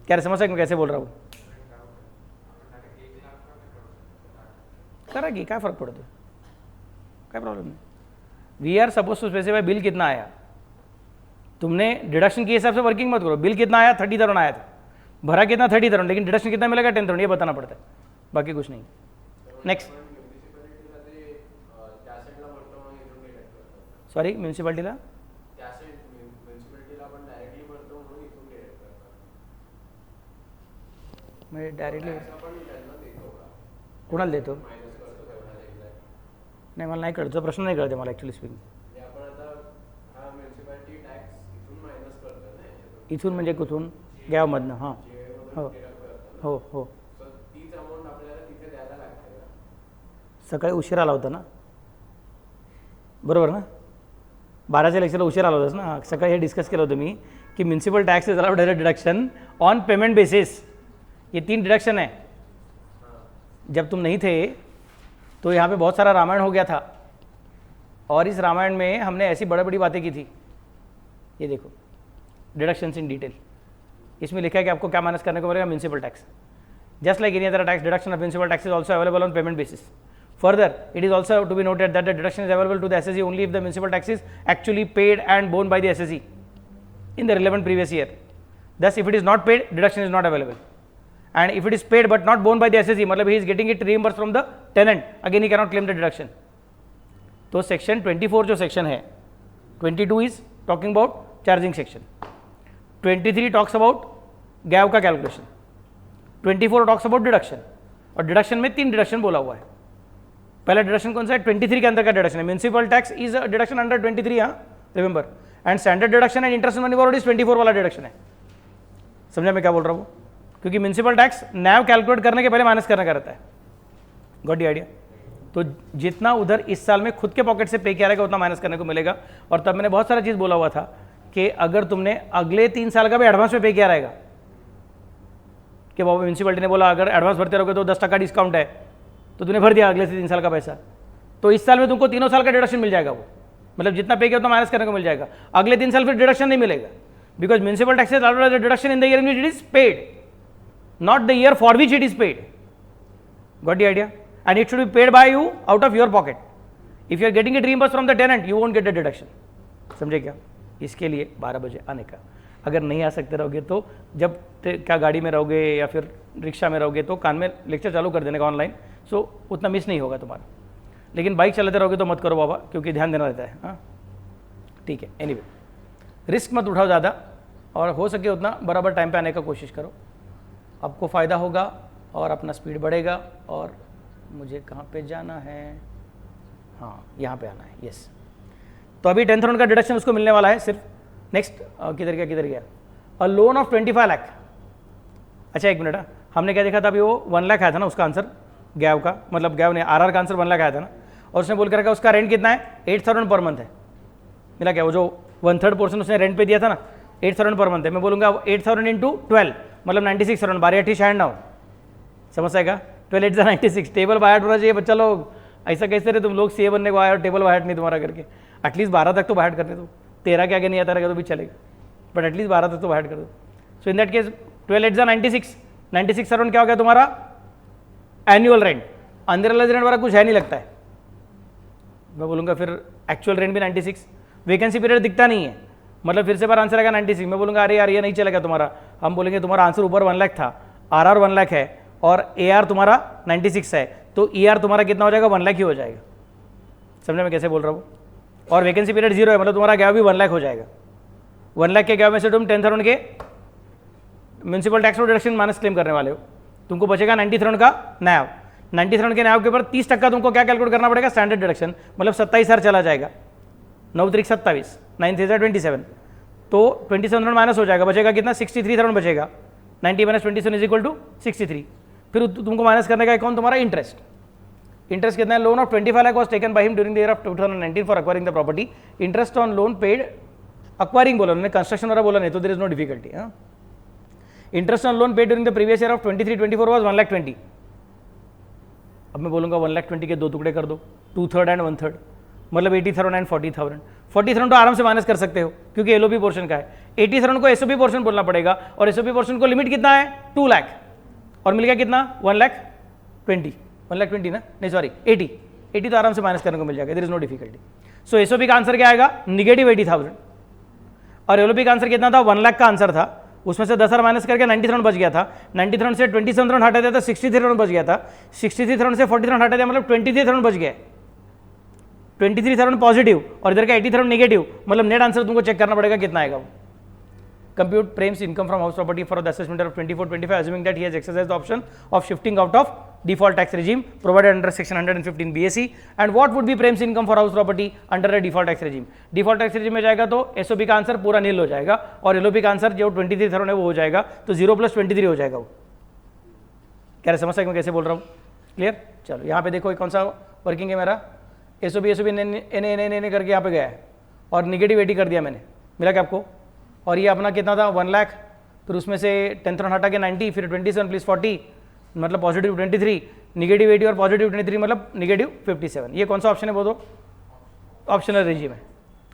क्या समझ सकते मैं कैसे बोल रहा हूँ? करा कि क्या फर्क पड़ता है, क्या प्रॉब्लम है? We are suppose to specify bill कितना आया, तुमने डिडक्शन के हिसाब से वर्किंग मत करो। बिल कितना आया, 30,000 आया था, भरा कितना 30,000, लेकिन डिडक्शन कितना मिलेगा 10,000, ये बताना पड़ता है, बाकी कुछ नहीं। नेक्स्ट, सॉरी म्युनिसिपालिटीला मैं डायरेक्टली कोणाला देतो? नाही मला नाही कळत, प्रश्न नाही कळते मला ॲक्च्युली स्पीकिंग। इथून म्हणजे कुठून? गावामधनं? हां, हो हो हो। सकाळी उशीर आला होता ना, बरोबर ना? 12च्या लेक्चरला उशीर आला होतास ना, सकाळी हे डिस्कस केलं होतं मी कि municipal tax is allowed as a deduction on payment basis. ये 3 डिडक्शन है। जब तुम नहीं थे तो यहाँ पे बहुत सारा रामायण हो गया था, और इस रामायण में हमने ऐसी बड़ी बड़ी बातें की थी। ये देखो डिडक्शंस इन डिटेल, इसमें लिखा है कि आपको क्या माइनस करने को पड़ेगा, municipal tax. Just like any other tax, deduction of municipal tax is also available on payment basis. Further, it is also to be noted that the deduction is available to the SSE only if the municipal tax is actually paid and borne by the SSE in the relevant previous year. Thus, if it is not paid, deduction is not available. And if it is paid but not borne by the SSE, मतलब he is getting it reimbursed from the tenant, again he cannot claim the deduction. तो section 24 जो section है, 22 is talking about charging section, 23 talks about gap का calculation, 24 talks about deduction, और deduction में 3 deduction बोला हुआ है। पहला डिडक्शन कौन सा है, 23 के अंदर का डिडक्शन है। Municipal tax is deduction under 23, हाँ remember, and standard deduction and interest money borrowed is 24 वाला डिडक्शन है। समझा मैं क्या बोल रहा हूँ? क्योंकि म्युनिसिपल टैक्स नैव कैलकुलेट करने के पहले माइनस करने का रहता है। Got the idea? तो जितना उधर इस साल में खुद के पॉकेट से पे किया रहेगा उतना माइनस करने को मिलेगा। और तब मैंने बहुत सारा चीज़ बोला हुआ था कि अगर तुमने अगले 3 साल का भी एडवांस में पे किया रहेगा कि बाबा म्यूनसिपलिटी ने बोला अगर एडवांस भरते रहोगे तो 10% डिस्काउंट है, तो तूने भर दिया अगले से 3 साल का पैसा, तो इस साल में तुमको तीनों साल का डिडक्शन मिल जाएगा, वो मतलब जितना पे किया उतना माइनस करने को मिल जाएगा। अगले 3 साल फिर डिडक्शन नहीं मिलेगा, because municipal taxes are deduction in the year in which it is paid, not the year for which it is paid. Got the idea? And it should be paid by you out of your pocket. If you are getting it reimbursed from the tenant, you won't get the deduction. समझे क्या? इसके लिए 12 बजे आने का। अगर नहीं आ सकते रहोगे तो जब क्या गाड़ी में रहोगे या फिर रिक्शा में रहोगे तो कान में लेक्चर चालू कर देने का ऑनलाइन, सो उतना मिस नहीं होगा तुम्हारा। लेकिन बाइक चलाते रहोगे तो मत करो बाबा, क्योंकि ध्यान देना रहता है। हाँ ठीक है। एनीवे, रिस्क मत उठाओ ज़्यादा, और हो सके उतना बराबर टाइम पे आने का कोशिश करो, आपको फ़ायदा होगा और अपना स्पीड बढ़ेगा। और मुझे कहाँ पे जाना है? हाँ यहाँ पे आना है, यस। तो अभी 10th राउंड का डिडक्शन उसको मिलने वाला है सिर्फ। नेक्स्ट किधर गया? अ लोन ऑफ 25 लाख। अच्छा एक मिनट, हमने क्या देखा था अभी? वो 1 लाख आया था ना उसका आंसर, गैव का, मतलब गैव ने आरआर का आंसर 1 लाख आया था ना, और उसने बोल कर रखा उसका रेंट कितना है? 8,000 पर मंथ है। मिला क्या? वो जो 1/3 पोर्शन उसने रेंट पे दिया था ना, 8,000 पर मंथ है। मैं बोलूँगा 8,000 इंटू 12 मतलब 96,000, 12 शायद ना हो, समझ आएगा? 12 8 96, टेबल बाय हार्ट होना चाहिए बच्चा लोग। ऐसा कैसे रहे तुम लोग सीए बनने को आए और टेबल बाय हार्ट नहीं तुम्हारा करके? एटलीस्ट 12 तक तो बाय हार्ट करने दो। 13 के आगे नहीं आता रहेगा तो भी चलेगा, बट एटलीस्ट 12 तक तो बाय हार्ट कर दो। सो इन दैट केस 12 8 96, 96,000 क्या हो गया तुम्हारा? Annual rent. अनरियलाइज रेंट वाला कुछ है नहीं लगता है। मैं बोलूँगा फिर एक्चुअल रेंट भी 96, वैकेंसी पीरियड दिखता नहीं है, मतलब फिर से बार आंसर आएगा 96। मैं बोलूँगा अरे यार ये नहीं चलेगा तुम्हारा। हम बोलेंगे तुम्हारा आंसर ऊपर 1 लाख था, आरआर 1 लाख है और एआर तुम्हारा 96 है, तो ईआर तुम्हारा कितना हो जाएगा? 1 लाख ही हो जाएगा। समझे मैं कैसे बोल रहा हूँ? और वैकेंसी पीरियड 0 है, मतलब तुम्हारा गैव भी 1 लाख हो जाएगा। 1 लाख के गैव में से तुम 10,000 के municipal tax deduction minus claim करने वाले हो, तुमको बचेगा 90,000 का नैव। 90,000 के नैव के ऊपर 30% तुमको क्या कैलकुलेट करना पड़ेगा? स्टैंडर्ड डिडक्शन, मतलब 27,000 चला जाएगा। 9 त्रिक 27, 9 3 27, तो 2700 माइनस हो जाएगा, बचेगा कितना? 63,000 बचेगा। 90 माइनस 27 इज इक्वल टू 63। फिर तुमको माइनस करने का अकाउंट तुम्हारा इंटरेस्ट। इंटरेस्ट कितना है? Loan of 25 lakh was taken by him during the year of 2019 for acquiring the property. Interest on loan paid, acquiring बोला उन्होंने, कंस्ट्रक्शन वाला बोला नहीं, तो there is no difficulty. Interest on loan paid during the previous year of 23-24 was 1,20,000। अब मैं बोलूँगा 1,20,000 के 2 टुकड़े कर दो, 2/3 एंड 1/3, मतलब 80,000 एंड 40,000। 40,000 तो आराम से माइनस कर सकते हो क्योंकि एलओपी पोर्शन का है। 80,000 को एसओपी पोर्शन बोलना पड़ेगा, और एसओपी पोर्शन को लिमिट कितना है? 2 लाख, और मिल गया कितना? 1,20,000, 1,20,000 ना, नहीं सॉरी 80 तो आराम से माइनस करने को मिल जाएगा, there is no difficulty. So SOP का आंसर क्या आएगा? निगेटिव 80,000, और एलओपी का आंसर कितना था? 1 लाख का आंसर था, उसमें से 10,000 माइनस करके 90,000 बच गया था। 90,000 से 27,000 हटा दिया था, 63,000 बच गया था। 63,000 से 40,000 हटा दिया, मतलब 23,000 बच गया। 23,000 पॉजिटिव और इधर का 80,000 नेगेटिव, मतलब नेट आंसर तुमको चेक करना पड़ेगा कितना आएगा वो। Compute Prem's income from house property for the assessment year of 24-25, assuming that he has exercised the option of shifting out of default tax regime provided under section 115 BSE. And what would be Prem's income for house property under a default tax regime? Default tax regime में जाएगा तो SOP का आंसर पूरा नील हो जाएगा, और LOP का आंसर जो 23,000 है वो हो जाएगा, तो 0 + 23 हो जाएगा वो। क्या समझ सकते मैं कैसे बोल रहा हूँ? क्लियर? चलो यहाँ पे देखो कौन सा वर्किंग है मेरा। SOP एन करके यहाँ पे गया है, और निगेटिव 80 कर दिया मैंने, मिला क्या आपको? और ये अपना कितना था? 1 लाख, फिर उसमें से 10,000 हटा के 90, फिर 27 + 40 मतलब पॉजिटिव 23, निगेटिव 80 और पॉजिटिव 23 मतलब निगेटिव 57। ये कौन सा ऑप्शन है वो? तो ऑप्शनल रेजिम है।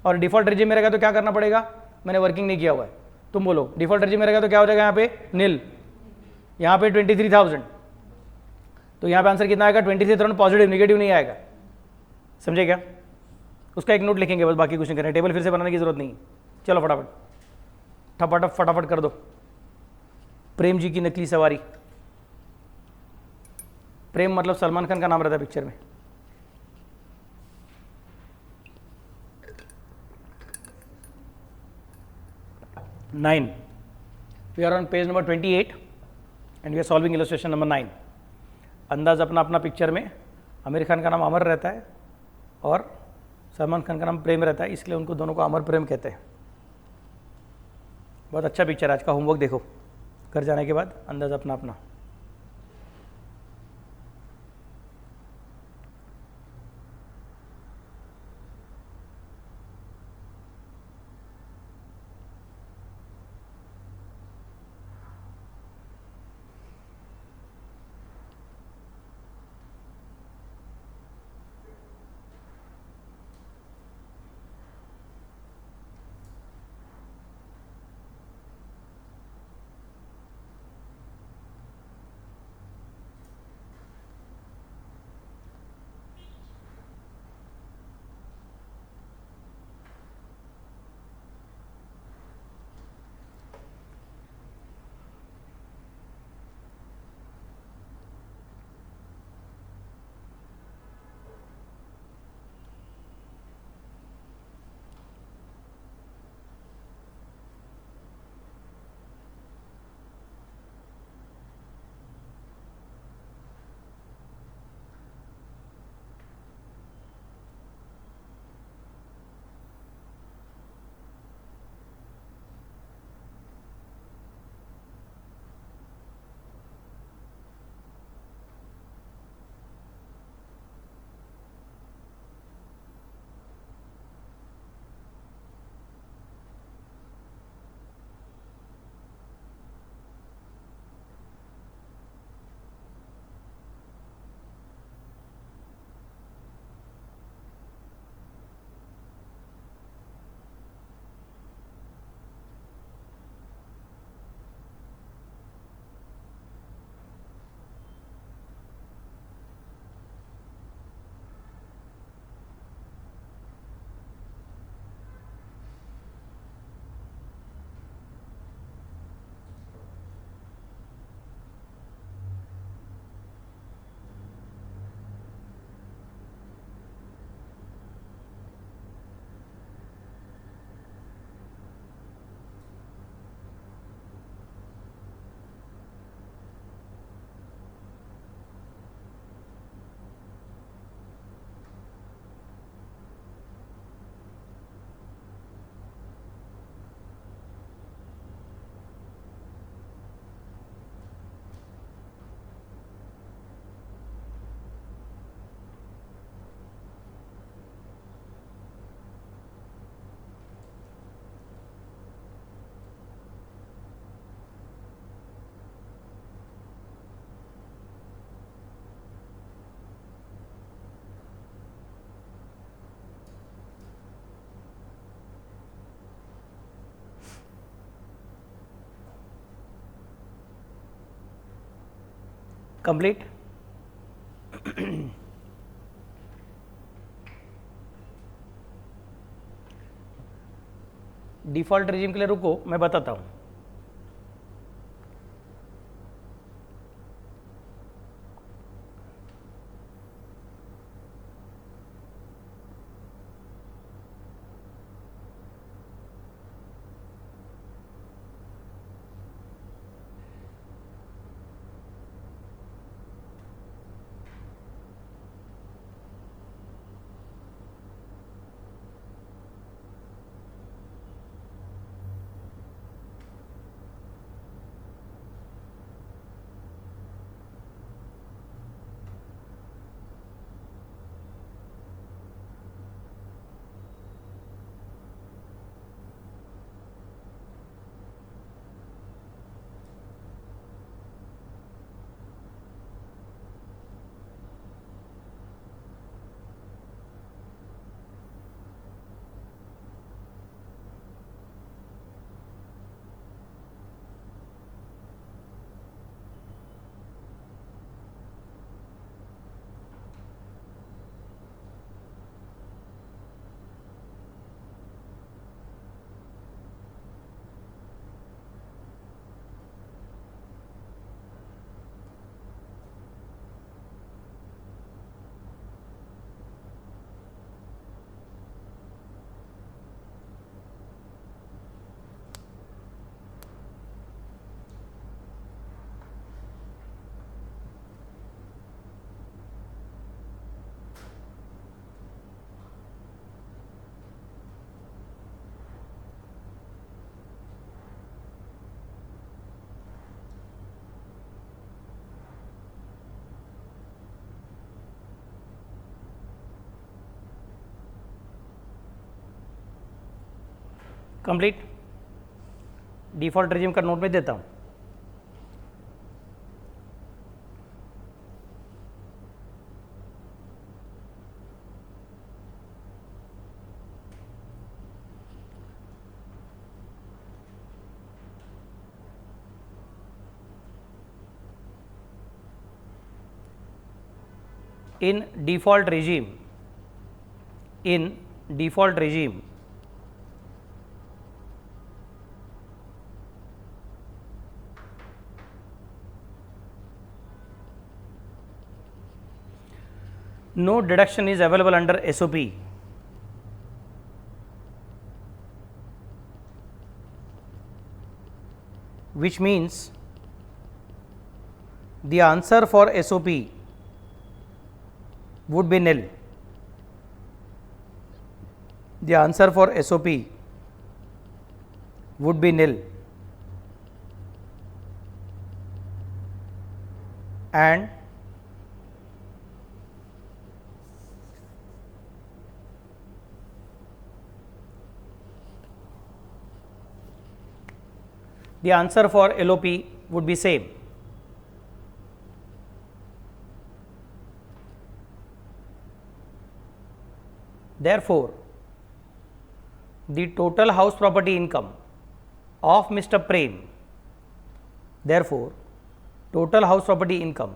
और डिफॉल्ट रेजिम में रहेगा तो क्या करना पड़ेगा? मैंने वर्किंग नहीं किया हुआ है, तुम बोलो। डिफॉल्ट रेजिम में रहेगा तो क्या हो जाएगा? यहाँ पे नील, यहाँ पे 23,000, तो यहाँ पे आंसर कितना आएगा? 23,000 पॉजिटिव, निगेटिव नहीं आएगा। समझे क्या? उसका एक नोट लिखेंगे बस, बाकी कुछ नहीं करें, टेबल फिर से बनाने की जरूरत नहीं। चलो फटाफट कर दो। प्रेम जी की नकली सवारी। प्रेम मतलब सलमान खान का नाम रहता है पिक्चर में। Nine, we are on page number 28 and we are solving illustration number 9। अंदाज अपना अपना पिक्चर में आमिर खान का नाम अमर रहता है और सलमान खान का नाम प्रेम रहता है, इसलिए उनको दोनों को अमर प्रेम कहते हैं। बहुत अच्छा पिक्चर है, आज का होमवर्क देखो घर जाने के बाद, अंदाज अपना अपना। कंप्लीट। डिफ़ॉल्ट रेजिम के लिए रुको, मैं बताता हूँ। कंप्लीट। डिफ़ॉल्ट रेजिम का नोट में देता हूँ। in default regime, no deduction is available under SOP. Which means the answer for SOP would be nil. The answer for SOP would be nil, and the answer for LOP would be same. Therefore, the total house property income of Mr. Prem, therefore, total house property income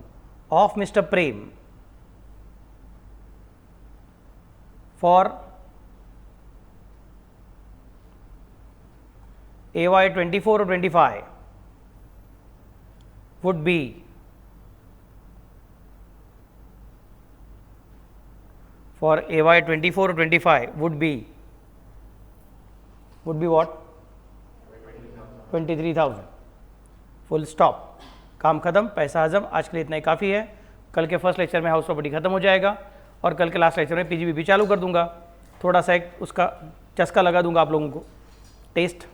of Mr. Prem for AY 24 or 25 would be for AY 24 or 25 would be what? 23,000. Full stop, काम खत्म, पैसा हजम। आज के लिए इतना ही काफ़ी है। कल के फर्स्ट लेक्चर में हाउस प्रॉपर्टी खत्म हो जाएगा और कल के लास्ट लेक्चर में पीजीबीपी चालू कर दूंगा। थोड़ा सा एक उसका चस्का लगा दूंगा आप लोगों को, टेस्ट,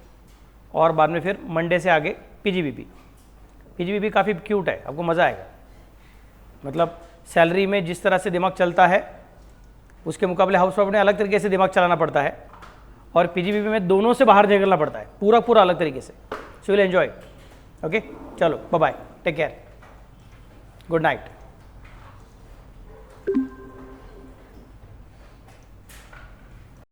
और बाद में फिर मंडे से आगे पीजीबीपी काफ़ी क्यूट है, आपको मज़ा आएगा। मतलब सैलरी में जिस तरह से दिमाग चलता है उसके मुकाबले हाउस प्रॉपर्टी में अलग तरीके से दिमाग चलाना पड़ता है, और पीजीबीपी में दोनों से बाहर निकलना पड़ता है, पूरा अलग तरीके से। So will enjoy. ओके, चलो bye bye, take care, good night.